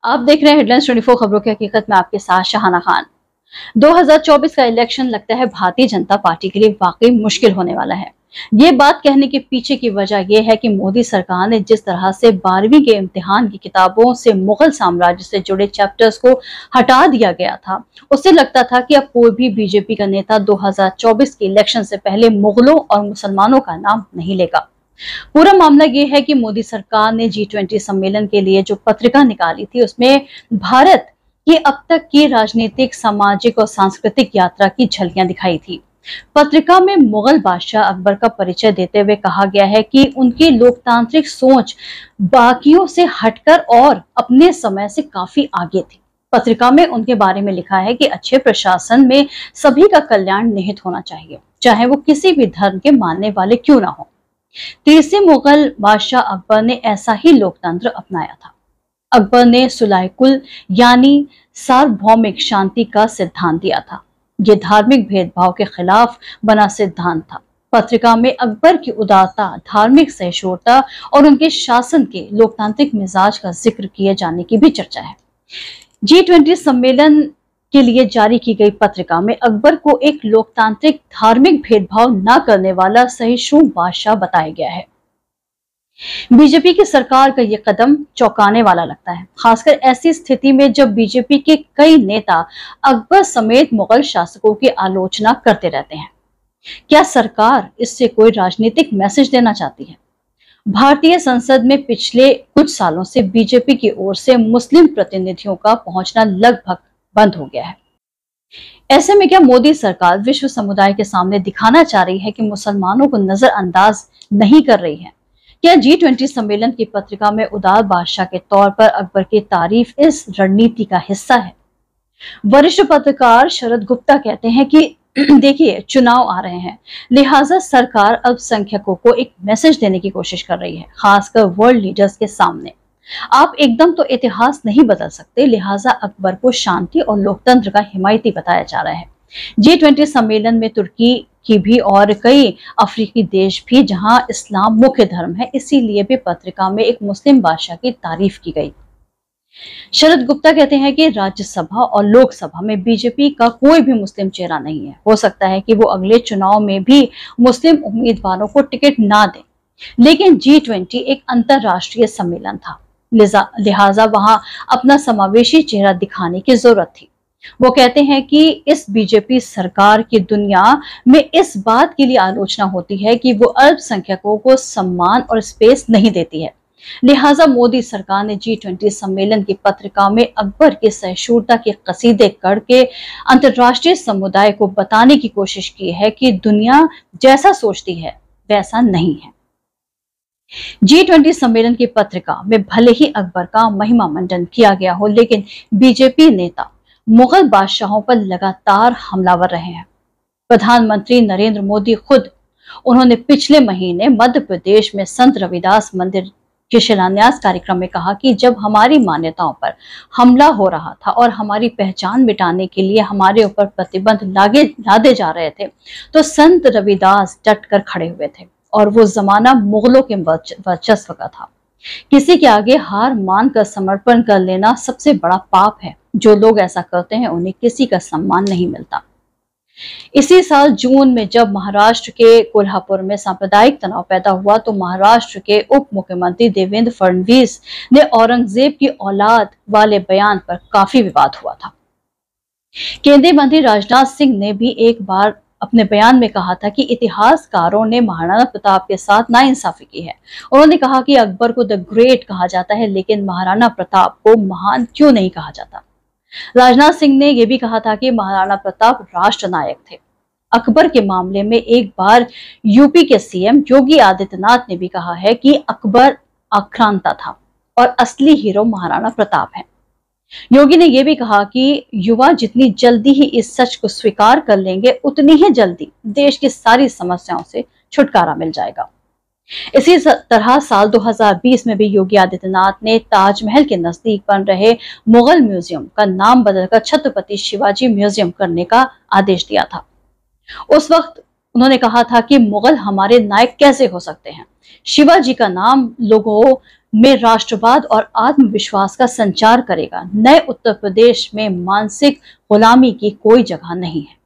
आप देख रहे हैं हेडलाइंस 24 खबरों की हकीकत में आपके साथ शहाना खान। 2024 का इलेक्शन लगता है भारतीय जनता पार्टी के लिए वाकई मुश्किल होने वाला है। ये बात कहने के पीछे की वजह यह है कि मोदी सरकार ने जिस तरह से 12वीं के इम्तिहान की किताबों से मुगल साम्राज्य से जुड़े चैप्टर्स को हटा दिया गया था, उससे लगता था कि अब कोई भी बीजेपी का नेता 2024 के इलेक्शन से पहले मुगलों और मुसलमानों का नाम नहीं लेगा। पूरा मामला ये है कि मोदी सरकार ने G20 सम्मेलन के लिए जो पत्रिका निकाली थी उसमें भारत की अब तक की राजनीतिक, सामाजिक और सांस्कृतिक यात्रा की झलकियां दिखाई थी। पत्रिका में मुगल बादशाह अकबर का परिचय देते हुए कहा गया है कि उनकी लोकतांत्रिक सोच बाकियों से हटकर और अपने समय से काफी आगे थी। पत्रिका में उनके बारे में लिखा है कि अच्छे प्रशासन में सभी का कल्याण निहित होना चाहिए, चाहे वो किसी भी धर्म के मानने वाले क्यों ना हो। 30वें मुगल बादशाह अकबर ने ऐसा ही लोकतंत्र अपनाया था। अकबर ने सुलाह-ए-कुल यानी सार्वभौमिक शांति का सिद्धांत दिया था। ये धार्मिक भेदभाव के खिलाफ बना सिद्धांत था। पत्रिका में अकबर की उदारता, धार्मिक सहिष्णुता और उनके शासन के लोकतांत्रिक मिजाज का जिक्र किए जाने की भी चर्चा है। G20 सम्मेलन के लिए जारी की गई पत्रिका में अकबर को एक लोकतांत्रिक, धार्मिक भेदभाव न करने वाला सहिष्णु बादशाह बताया गया है। बीजेपी की सरकार का यह कदम चौंकाने वाला लगता है, खासकर ऐसी स्थिति में जब बीजेपी के कई नेता अकबर समेत मुगल शासकों की आलोचना करते रहते हैं। क्या सरकार इससे कोई राजनीतिक मैसेज देना चाहती है? भारतीय संसद में पिछले कुछ सालों से बीजेपी की ओर से मुस्लिम प्रतिनिधियों का पहुंचना लगभग बंद हो गया है। ऐसे में क्या मोदी सरकार विश्व समुदाय के सामने दिखाना चाह रही है कि मुसलमानों को नजरअंदाज नहीं कर रही है? क्या G20 सम्मेलन की पत्रिका में उदार बादशाह के तौर पर अकबर की तारीफ इस रणनीति का हिस्सा है? वरिष्ठ पत्रकार शरद गुप्ता कहते हैं कि देखिए, चुनाव आ रहे हैं, लिहाजा सरकार अल्पसंख्यकों को एक मैसेज देने की कोशिश कर रही है, खासकर वर्ल्ड लीडर्स के सामने। आप एकदम तो इतिहास नहीं बदल सकते, लिहाजा अकबर को शांति और लोकतंत्र का हिमायती बताया जा रहा है। G20 सम्मेलन में तुर्की की भी और कई अफ्रीकी देश भी जहां इस्लाम मुख्य धर्म है, इसीलिए भी पत्रिका में एक मुस्लिम बादशाह की तारीफ की गई। शरद गुप्ता कहते हैं कि राज्यसभा और लोकसभा में बीजेपी का कोई भी मुस्लिम चेहरा नहीं है। हो सकता है कि वो अगले चुनाव में भी मुस्लिम उम्मीदवारों को टिकट ना दें, लेकिन G20 एक अंतरराष्ट्रीय सम्मेलन था, लिहाजा वहां अपना समावेशी चेहरा दिखाने की जरूरत थी। वो कहते हैं कि इस बीजेपी सरकार की दुनिया में इस बात के लिए आलोचना होती है कि वो अल्पसंख्यकों को सम्मान और स्पेस नहीं देती है। लिहाजा मोदी सरकार ने G20 सम्मेलन की पत्रिका में अकबर की सहिष्णुता के कसीदे करके अंतरराष्ट्रीय समुदाय को बताने की कोशिश की है कि दुनिया जैसा सोचती है वैसा नहीं है। G20 सम्मेलन की पत्रिका में भले ही अकबर का महिमा मंडन किया गया हो, लेकिन बीजेपी नेता मुगल बादशाहों पर लगातार हमलावर रहे हैं। प्रधानमंत्री नरेंद्र मोदी खुद उन्होंने पिछले महीने मध्य प्रदेश में संत रविदास मंदिर के शिलान्यास कार्यक्रम में कहा कि जब हमारी मान्यताओं पर हमला हो रहा था और हमारी पहचान मिटाने के लिए हमारे ऊपर प्रतिबंध लादे जा रहे थे, तो संत रविदास डट कर खड़े हुए थे और वो जमाना मुगलों के वर्चस्व का था। किसी के आगे हार मानकर समर्पण कर लेना सबसे बड़ा पाप है। जो लोग ऐसा करते हैं उन्हें किसी का सम्मान नहीं मिलता। इसी साल जून में जब महाराष्ट्र के कोल्हापुर में सांप्रदायिक तनाव पैदा हुआ तो महाराष्ट्र के उप मुख्यमंत्री देवेंद्र फडणवीस ने औरंगजेब की औलाद वाले बयान पर काफी विवाद हुआ था। केंद्रीय मंत्री राजनाथ सिंह ने भी एक बार अपने बयान में कहा था कि इतिहासकारों ने महाराणा प्रताप के साथ नाइंसाफी की है। उन्होंने कहा कि अकबर को द ग्रेट कहा जाता है, लेकिन महाराणा प्रताप को महान क्यों नहीं कहा जाता। राजनाथ सिंह ने यह भी कहा था कि महाराणा प्रताप राष्ट्र नायक थे। अकबर के मामले में एक बार यूपी के सीएम योगी आदित्यनाथ ने भी कहा है कि अकबर आक्रांता था और असली हीरो महाराणा प्रताप है। योगी ने यह भी कहा कि युवा जितनी जल्दी ही इस सच को स्वीकार कर लेंगे, उतनी ही जल्दी देश की सारी समस्याओं से छुटकारा मिल जाएगा। इसी तरह साल 2020 में भी योगी आदित्यनाथ ने ताजमहल के नजदीक बन रहे मुगल म्यूजियम का नाम बदलकर छत्रपति शिवाजी म्यूजियम करने का आदेश दिया था। उस वक्त उन्होंने कहा था कि मुगल हमारे नायक कैसे हो सकते हैं। शिवाजी का नाम लोगों में राष्ट्रवाद और आत्मविश्वास का संचार करेगा। नए उत्तर प्रदेश में मानसिक गुलामी की कोई जगह नहीं है।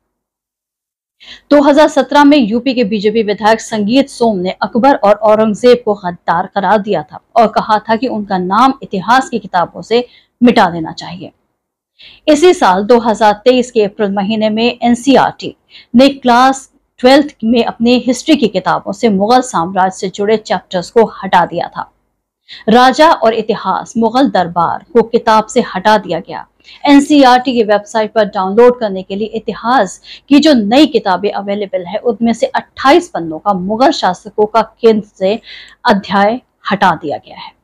2017 में यूपी के बीजेपी विधायक संगीत सोम ने अकबर और औरंगजेब को गद्दार करार दिया था और कहा था कि उनका नाम इतिहास की किताबों से मिटा देना चाहिए। इसी साल 2023 के अप्रैल महीने में एनसीईआरटी ने क्लास 12th में अपनी हिस्ट्री की किताबों से मुगल साम्राज्य से जुड़े चैप्टर्स को हटा दिया था। राजा और इतिहास मुगल दरबार को किताब से हटा दिया गया। एनसीईआरटी की वेबसाइट पर डाउनलोड करने के लिए इतिहास की जो नई किताबें अवेलेबल है उनमें से 28 पन्नों का मुगल शासकों का केंद्र से अध्याय हटा दिया गया है।